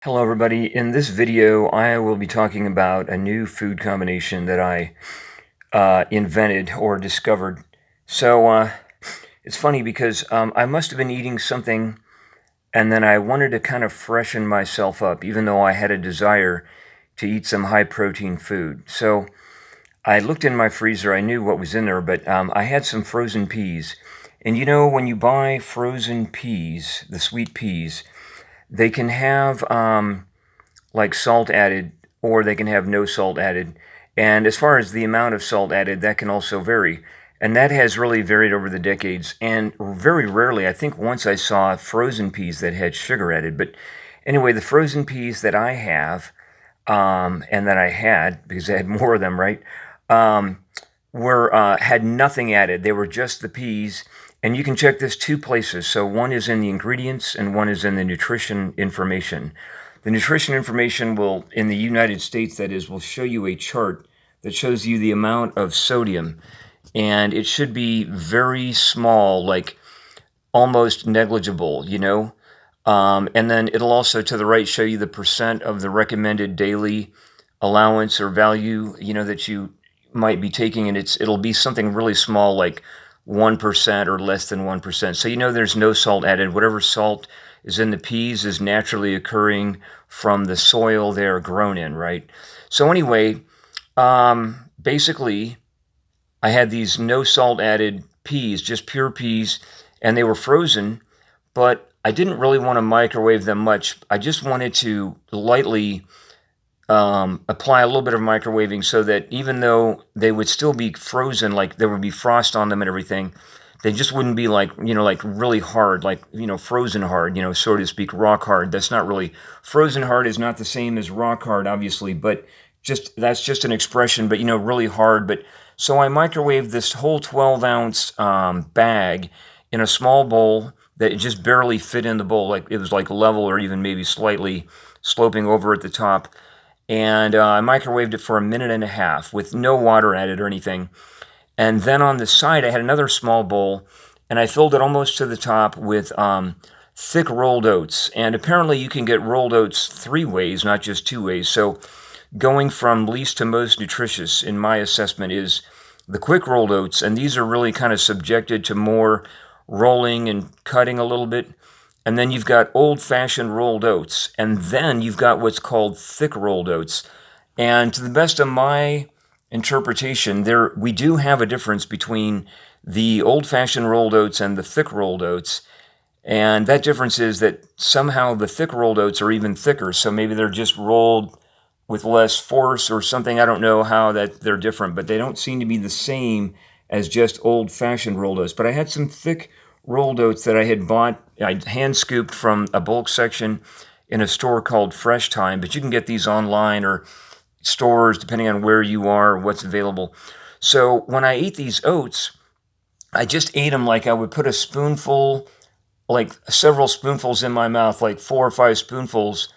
Hello everybody. In this video, I will be talking about a new food combination that I invented or discovered. So it's funny because I must have been eating something and then I wanted to kind of freshen myself up, even though I had a desire to eat some high protein food. So I looked in my freezer. I knew what was in there, but I had some frozen peas. And you know, when you buy frozen peas, the sweet peas, they can have like salt added, or they can have no salt added. And as far as the amount of salt added, that can also vary. And that has really varied over the decades. And very rarely, I think once I saw frozen peas that had sugar added. But anyway, the frozen peas that I have, and that I had, because I had more of them, right, were had nothing added. They were just the peas. And you can check this two places. So one is in the ingredients and one is in the nutrition information. The nutrition information will, in the United States, that is, will show you a chart that shows you the amount of sodium. And it should be very small, like almost negligible, you know? And then it'll also, to the right, show you the percent of the recommended daily allowance or value, you know, that you might be taking. And it'll be something really small, like 1% or less than 1%. So you know there's no salt added. Whatever salt is in the peas is naturally occurring from the soil they're grown in, right? So anyway, basically, I had these no salt added peas, just pure peas, and they were frozen, but I didn't really want to microwave them much. I just wanted to lightly apply a little bit of microwaving so that even though they would still be frozen, like there would be frost on them and everything, they just wouldn't be like, you know, like really hard, like, you know, frozen hard, you know, so to speak, rock hard. That's not really, frozen hard is not the same as rock hard, obviously, but that's just an expression, but, you know, really hard. But so I microwaved this whole 12-ounce bag in a small bowl that just barely fit in the bowl. Like it was like level or even maybe slightly sloping over at the top. And I microwaved it for a minute and a half with no water added or anything. And then on the side, I had another small bowl, and I filled it almost to the top with thick rolled oats. And apparently you can get rolled oats 3 ways, not just 2 ways. So going from least to most nutritious, in my assessment, is the quick rolled oats. And these are really kind of subjected to more rolling and cutting a little bit. And then you've got old-fashioned rolled oats. And then you've got what's called thick rolled oats. And to the best of my interpretation, we do have a difference between the old-fashioned rolled oats and the thick rolled oats. And that difference is that somehow the thick rolled oats are even thicker. So maybe they're just rolled with less force or something. I don't know how that they're different, but they don't seem to be the same as just old-fashioned rolled oats. But I had some thick rolled oats that I had bought. I hand scooped from a bulk section in a store called Fresh Time, but you can get these online or stores depending on where you are, what's available. So when I ate these oats, I just ate them like I would put a spoonful, like several spoonfuls in my mouth, like 4 or 5 spoonfuls,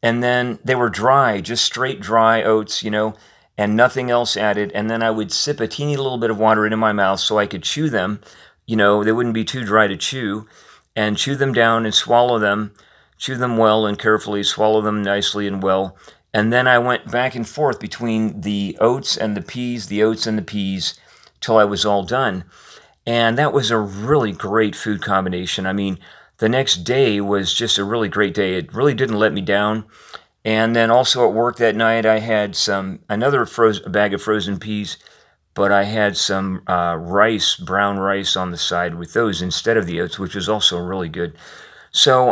and then they were dry, just straight dry oats, you know, and nothing else added. And then I would sip a teeny little bit of water into my mouth so I could chew them. You know, they wouldn't be too dry to chew, and chew them down and swallow them, chew them well and carefully, swallow them nicely and well. And then I went back and forth between the oats and the peas, the oats and the peas, till I was all done. And that was a really great food combination. I mean, the next day was just a really great day. It really didn't let me down. And then also at work that night, I had another bag of frozen peas, but I had some rice, brown rice on the side with those instead of the oats, which was also really good. So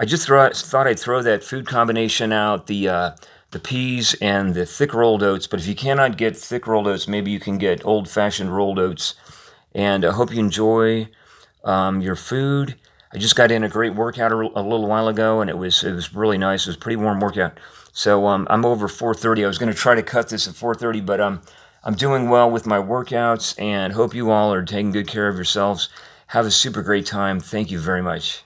I just thought I'd throw that food combination out, the peas and the thick rolled oats. But if you cannot get thick rolled oats, maybe you can get old-fashioned rolled oats. And I hope you enjoy your food. I just got in a great workout a little while ago, and it was really nice. It was a pretty warm workout. So I'm over 4:30. I was going to try to cut this at 4:30, but I'm doing well with my workouts, and hope you all are taking good care of yourselves. Have a super great time. Thank you very much.